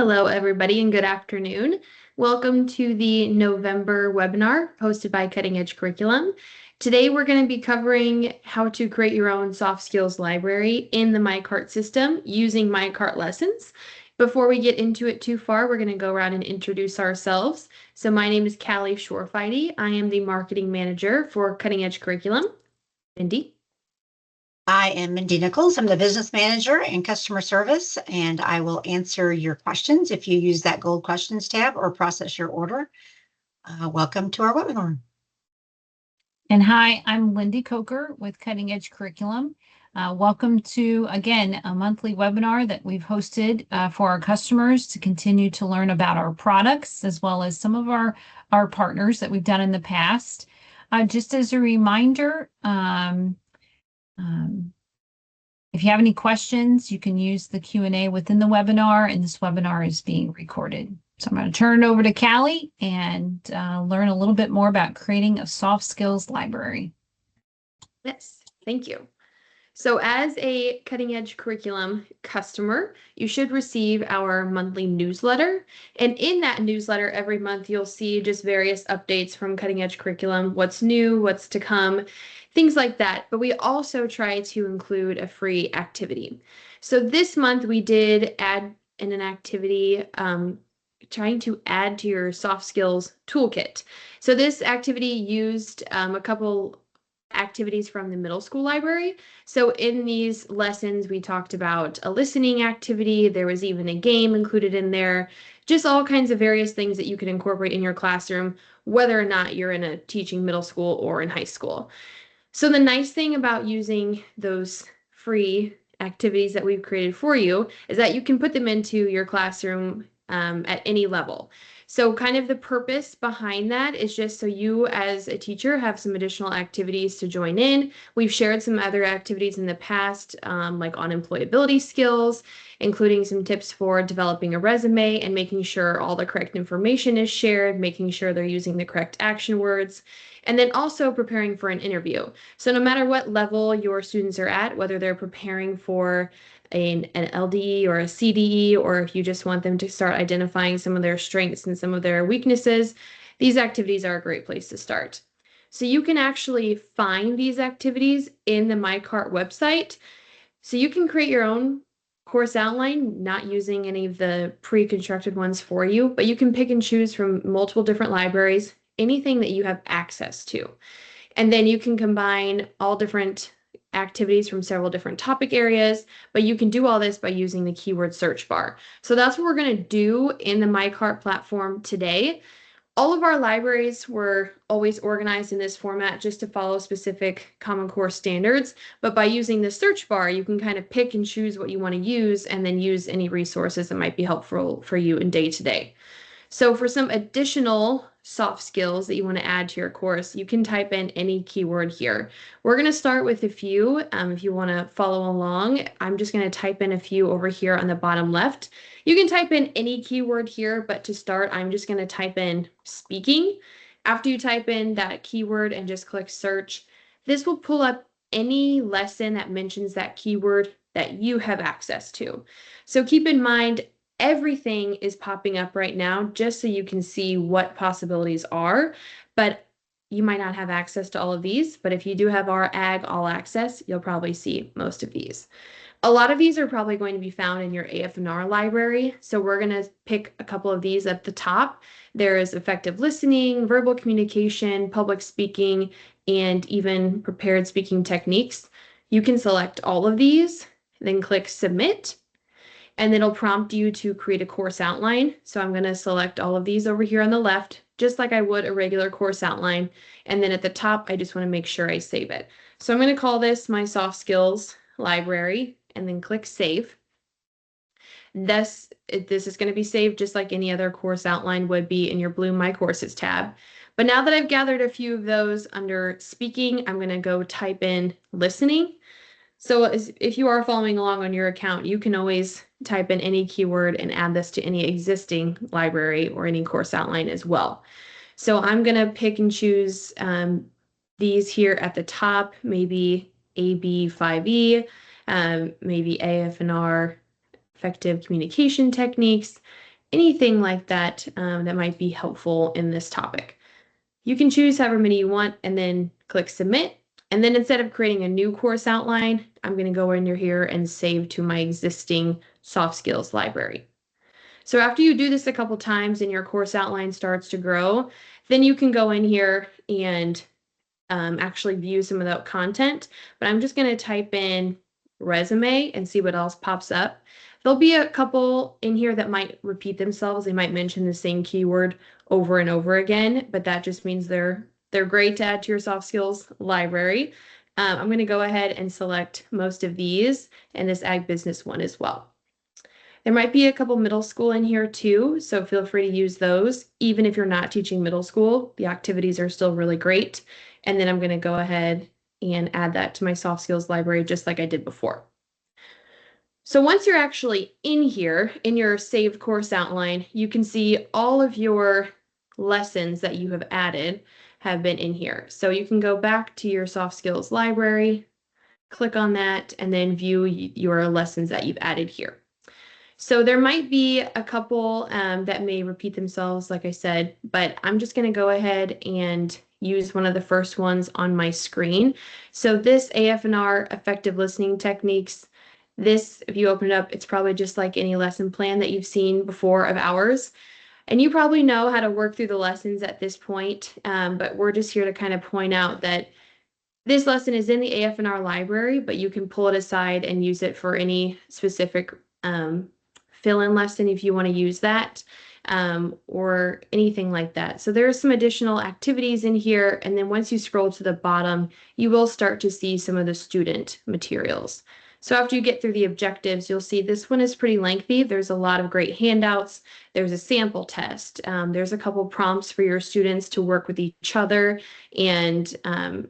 Hello, everybody, and good afternoon. Welcome to the November webinar hosted by Cutting Edge Curriculum. Today, we're going to be covering how to create your own soft skills library in the MyCAERT system using MyCAERT lessons. Before we get into it too far, we're going to go around and introduce ourselves. So my name is Callie Shorefighty. I am the marketing manager for Cutting Edge Curriculum. Mindy? I am Mindy Nichols. I'm the business manager and customer service, and I will answer your questions if you use that gold questions tab or process your order. Welcome to our webinar. And hi, I'm Lindy Coker with Cutting Edge Curriculum. Welcome to, again, a monthly webinar that we've hosted for our customers to continue to learn about our products, as well as some of our partners that we've done in the past. Just as a reminder, if you have any questions, you can use the Q&A within the webinar, and this webinar is being recorded. So I'm going to turn it over to Callie and learn a little bit more about creating a soft skills library. Yes, thank you. So as a Cutting Edge Curriculum customer, you should receive our monthly newsletter. And in that newsletter every month, you'll see just various updates from Cutting Edge Curriculum, what's new, what's to come, things like that. But we also try to include a free activity. So this month we did add in an activity trying to add to your soft skills toolkit. So this activity used a couple activities from the middle school library. So in these lessons, we talked about a listening activity. There was even a game included in there, just all kinds of various things that you can incorporate in your classroom, whether or not you're in a teaching middle school or in high school. So the nice thing about using those free activities that we've created for you is that you can put them into your classroom at any level. So kind of the purpose behind that is just so you as a teacher have some additional activities to join in. We've shared some other activities in the past, like on employability skills, including some tips for developing a resume and making sure all the correct information is shared, making sure they're using the correct action words, and then also preparing for an interview. So no matter what level your students are at, whether they're preparing for an LDE or a CDE, or if you just want them to start identifying some of their strengths and some of their weaknesses, these activities are a great place to start. So you can actually find these activities in the MyCAERT website. So you can create your own course outline, not using any of the pre-constructed ones for you, but you can pick and choose from multiple different libraries, anything that you have access to. And then you can combine all different activities from several different topic areas, but you can do all this by using the keyword search bar. So that's what we're going to do in the MyCAERT platform today. All of our libraries were always organized in this format just to follow specific Common Core standards, but by using the search bar, you can kind of pick and choose what you want to use and then use any resources that might be helpful for you in day-to-day. So for some additional soft skills that you want to add to your course, you can type in any keyword here. We're going to start with a few. If you want to follow along, I'm just going to type in a few over here on the bottom left. You can type in any keyword here, but to start, I'm just going to type in speaking. After you type in that keyword and just click search, this will pull up any lesson that mentions that keyword that you have access to. So keep in mind, everything is popping up right now just so you can see what possibilities are, but you might not have access to all of these. But if you do have our Ag All Access, you'll probably see most of these. A lot of these are probably going to be found in your AF&R library. So we're going to pick a couple of these at the top. There is effective listening, verbal communication, public speaking, and even prepared speaking techniques. You can select all of these, then click submit. And it'll prompt you to create a course outline. So I'm going to select all of these over here on the left, just like I would a regular course outline. And then at the top, I just want to make sure I save it. So I'm going to call this my soft skills library and then click save. This is going to be saved just like any other course outline would be in your blue My Courses tab. But now that I've gathered a few of those under speaking, I'm going to go type in listening. So if you are following along on your account, you can always type in any keyword and add this to any existing library or any course outline as well. So I'm going to pick and choose these here at the top, maybe AB5E, maybe AF&R, effective communication techniques, anything like that that might be helpful in this topic. You can choose however many you want and then click submit. And then instead of creating a new course outline, I'm going to go into here and save to my existing soft skills library. So after you do this a couple times and your course outline starts to grow, then you can go in here and actually view some of that content. But I'm just going to type in resume and see what else pops up. There'll be a couple in here that might repeat themselves. They might mention the same keyword over and over again, but that just means they're great to add to your soft skills library. I'm going to go ahead and select most of these and this ag business one as well. There might be a couple middle school in here too, so feel free to use those. Even if you're not teaching middle school, the activities are still really great. And then I'm going to go ahead and add that to my soft skills library just like I did before. So once you're actually in here in your saved course outline, you can see all of your lessons that you have added have been in here. So you can go back to your soft skills library, click on that, and then view your lessons that you've added here. So there might be a couple that may repeat themselves, like I said, but I'm just going to go ahead and use one of the first ones on my screen. So this AF&R effective listening techniques, this, if you open it up, it's probably just like any lesson plan that you've seen before of ours. And you probably know how to work through the lessons at this point, but we're just here to kind of point out that this lesson is in the AF&R library, but you can pull it aside and use it for any specific fill-in lesson if you want to use that, or anything like that. So there's some additional activities in here, and then once you scroll to the bottom, you will start to see some of the student materials. So after you get through the objectives, you'll see this one is pretty lengthy. There's a lot of great handouts. There's a sample test. There's a couple prompts for your students to work with each other and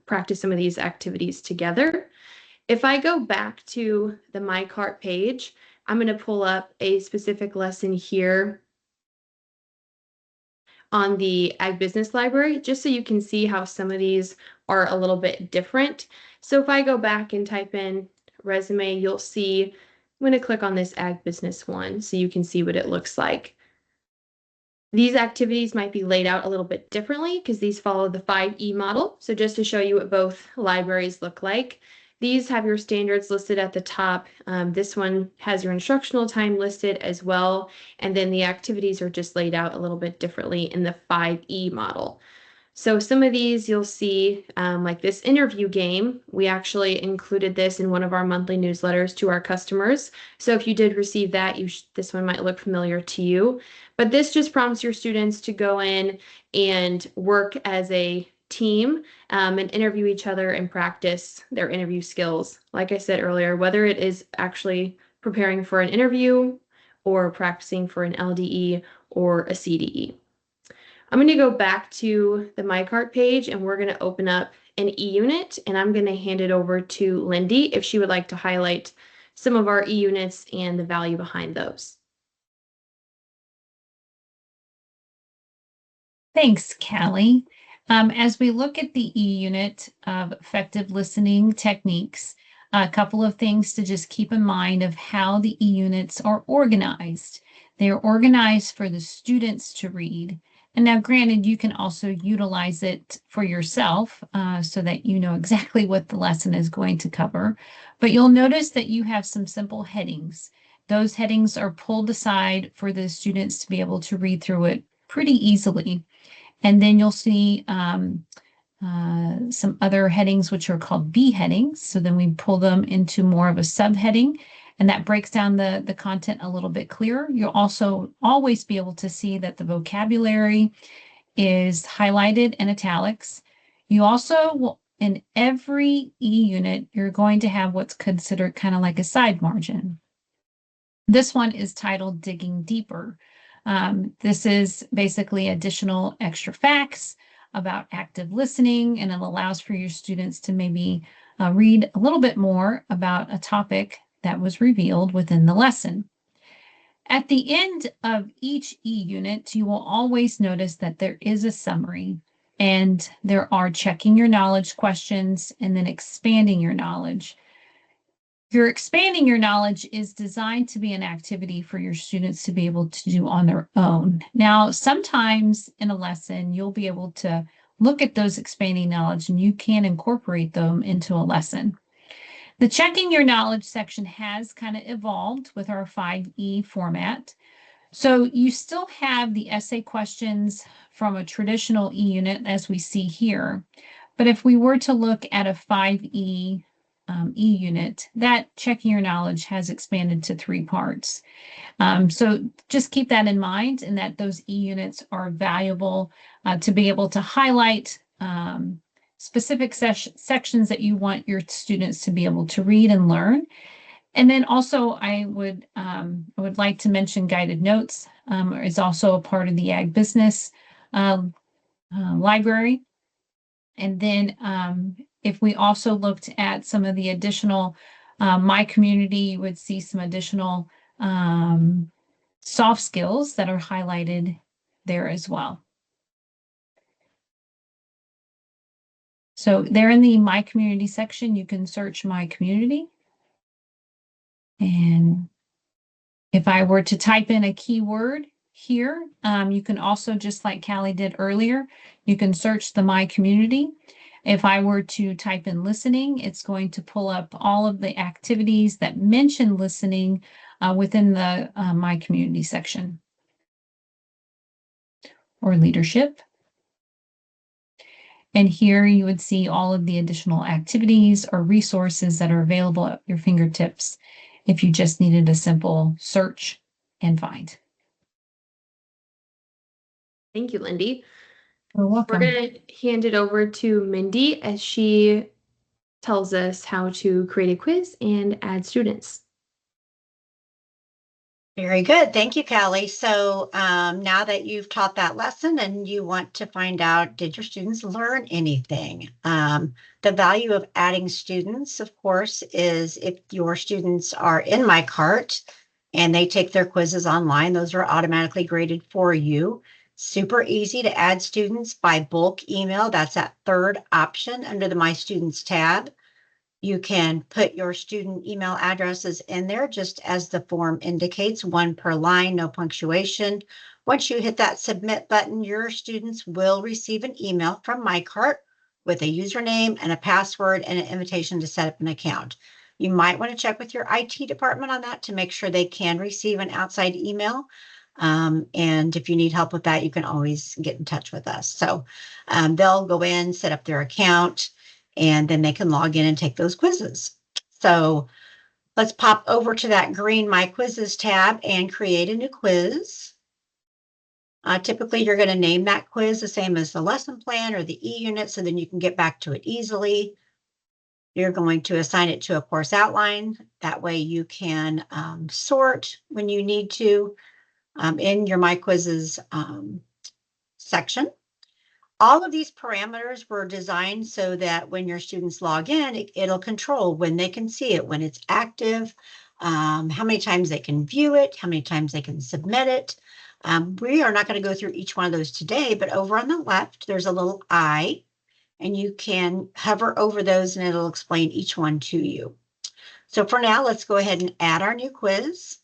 practice some of these activities together. If I go back to the MyCAERT page, I'm going to pull up a specific lesson here on the Ag Business Library, just so you can see how some of these are a little bit different. So if I go back and type in resume, you'll see, I'm going to click on this Ag Business one so you can see what it looks like. These activities might be laid out a little bit differently because these follow the 5E model. So just to show you what both libraries look like, these have your standards listed at the top. This one has your instructional time listed as well. And then the activities are just laid out a little bit differently in the 5E model. So some of these you'll see, like this interview game, we actually included this in one of our monthly newsletters to our customers. So if you did receive that, this one might look familiar to you. But this just prompts your students to go in and work as a team and interview each other and practice their interview skills. Like I said earlier, whether it is actually preparing for an interview or practicing for an LDE or a CDE. I'm going to go back to the MyCAERT page and we're going to open up an e-unit, and I'm going to hand it over to Lindy if she would like to highlight some of our e-units and the value behind those. Thanks, Callie. As we look at the e-unit of effective listening techniques, a couple of things to just keep in mind of how the e-units are organized. They are organized for the students to read. And now, granted, you can also utilize it for yourself so that you know exactly what the lesson is going to cover. But you'll notice that you have some simple headings. Those headings are pulled aside for the students to be able to read through it pretty easily. And then you'll see some other headings, which are called B headings. So then we pull them into more of a subheading, and that breaks down the content a little bit clearer. You'll also always be able to see that the vocabulary is highlighted in italics. You also will, in every e-unit, you're going to have what's considered kind of like a side margin. This one is titled Digging Deeper. This is basically additional extra facts about active listening, and it allows for your students to maybe read a little bit more about a topic that was revealed within the lesson. At the end of each e-unit, you will always notice that there is a summary, and there are checking your knowledge questions and then expanding your knowledge. Your expanding your knowledge is designed to be an activity for your students to be able to do on their own. Now, sometimes in a lesson, you'll be able to look at those expanding knowledge and you can incorporate them into a lesson. The checking your knowledge section has kind of evolved with our 5E format. So you still have the essay questions from a traditional E-unit as we see here. But if we were to look at a 5E E-unit, that checking your knowledge has expanded to 3 parts. So just keep that in mind, and that those E-units are valuable to be able to highlight specific sections that you want your students to be able to read and learn. And then also I would like to mention guided notes is also a part of the Ag Business library. And then if we also looked at some of the additional My Community, you would see some additional soft skills that are highlighted there as well. So there in the My Community section, you can search My Community. And if I were to type in a keyword here, you can also, just like Callie did earlier, you can search the My Community. If I were to type in listening, it's going to pull up all of the activities that mention listening within the My Community section. Or leadership. And here you would see all of the additional activities or resources that are available at your fingertips if you just needed a simple search and find. Thank you, Lindy. You're welcome. We're going to hand it over to Mindy as she tells us how to create a quiz and add students. Very good. Thank you, Callie. So now that you've taught that lesson and you want to find out, did your students learn anything? The value of adding students, of course, is if your students are in MyCAERT and they take their quizzes online, those are automatically graded for you. Super easy to add students by bulk email. That's that third option under the My Students tab. You can put your student email addresses in there just as the form indicates, 1 per line, no punctuation. Once you hit that submit button, your students will receive an email from MyCAERT with a username and a password and an invitation to set up an account. You might want to check with your IT department on that to make sure they can receive an outside email. And if you need help with that, you can always get in touch with us. So they'll go in, set up their account, and then they can log in and take those quizzes. So let's pop over to that green My Quizzes tab and create a new quiz. Typically, you're going to name that quiz the same as the lesson plan or the E-unit, so then you can get back to it easily. You're going to assign it to a course outline. That way you can sort when you need to in your My Quizzes section. All of these parameters were designed so that when your students log in, it'll control when they can see it, when it's active, how many times they can view it, how many times they can submit it. We are not going to go through each one of those today, but over on the left, there's a little eye, and you can hover over those and it'll explain each one to you. So for now, let's go ahead and add our new quiz.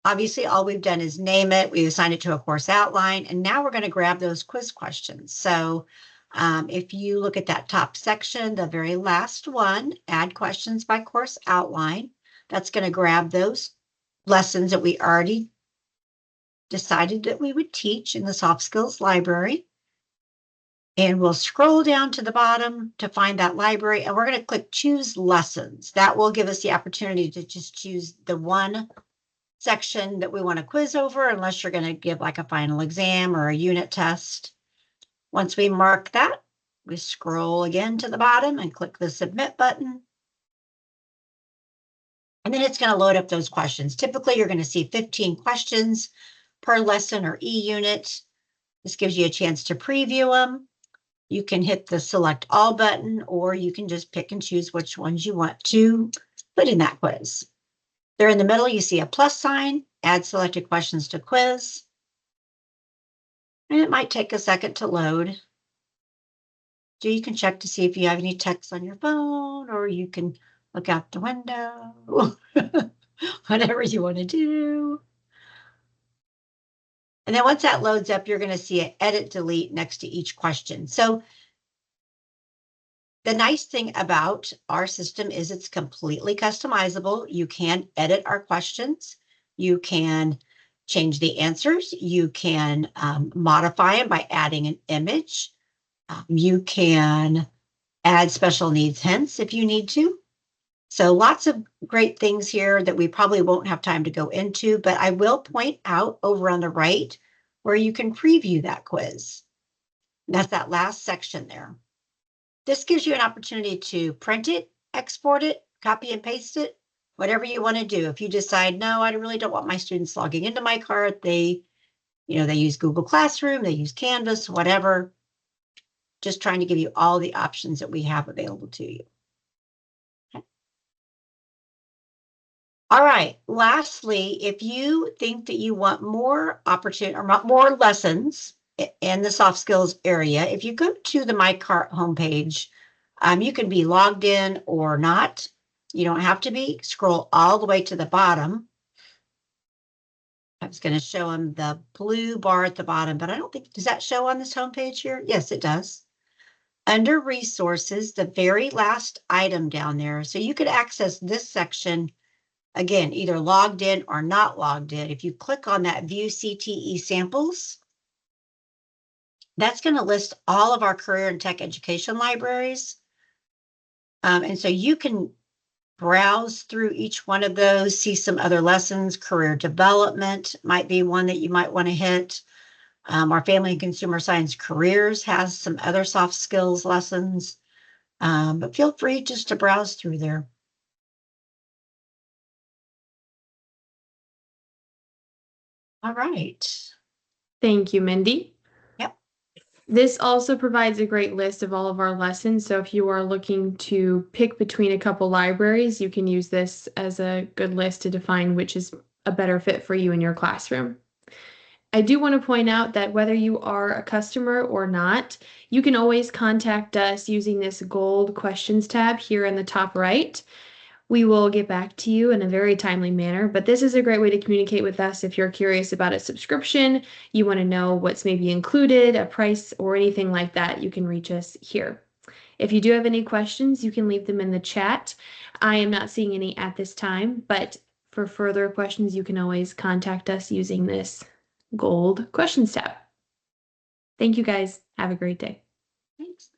Obviously, all we've done is name it. We assigned it to a course outline, and now we're going to grab those quiz questions. So if you look at that top section, the very last one, add questions by course outline, that's going to grab those lessons that we already decided that we would teach in the soft skills library. And we'll scroll down to the bottom to find that library, and we're going to click choose lessons. That will give us the opportunity to just choose the one section that we want to quiz over, unless you're going to give like a final exam or a unit test. Once we mark that, we scroll again to the bottom and click the submit button. And then it's going to load up those questions. Typically, you're going to see 15 questions per lesson or E-unit. This gives you a chance to preview them. You can hit the select all button, or you can just pick and choose which ones you want to put in that quiz. There in the middle, you see a plus sign, add selected questions to quiz. And it might take a second to load. So you can check to see if you have any text on your phone, or you can look out the window, whatever you want to do. And then once that loads up, you're going to see an edit delete next to each question. So the nice thing about our system is it's completely customizable. You can edit our questions. You can change the answers. You can modify them by adding an image. You can add special needs hints if you need to. So lots of great things here that we probably won't have time to go into, but I will point out over on the right where you can preview that quiz. That's that last section there. This gives you an opportunity to print it, export it, copy and paste it, whatever you want to do. If you decide, no, I really don't want my students logging into MyCAERT, they use Google Classroom, they use Canvas, whatever. Just trying to give you all the options that we have available to you. Okay. All right. Lastly, if you think that you want more opportunity or more lessons in the soft skills area, if you go to the MyCAERT homepage, you can be logged in or not. You don't have to be. Scroll all the way to the bottom. I was going to show them the blue bar at the bottom, but I don't think, does that show on this homepage here? Yes, it does. Under resources, the very last item down there. So you could access this section, again, either logged in or not logged in. If you click on that view CTE samples, that's going to list all of our career and tech education libraries. And so you can browse through each one of those, see some other lessons. Career development might be one that you might want to hit. Our family and consumer science careers has some other soft skills lessons, but feel free just to browse through there. All right. Thank you, Mindy. Yep. This also provides a great list of all of our lessons. So if you are looking to pick between a couple libraries, you can use this as a good list to define which is a better fit for you in your classroom. I do want to point out that whether you are a customer or not, you can always contact us using this gold questions tab here in the top right. We will get back to you in a very timely manner, but this is a great way to communicate with us if you're curious about a subscription, you want to know what's maybe included, a price, or anything like that, you can reach us here. If you do have any questions, you can leave them in the chat. I am not seeing any at this time, but for further questions, you can always contact us using this gold questions tab. Thank you guys. Have a great day. Thanks.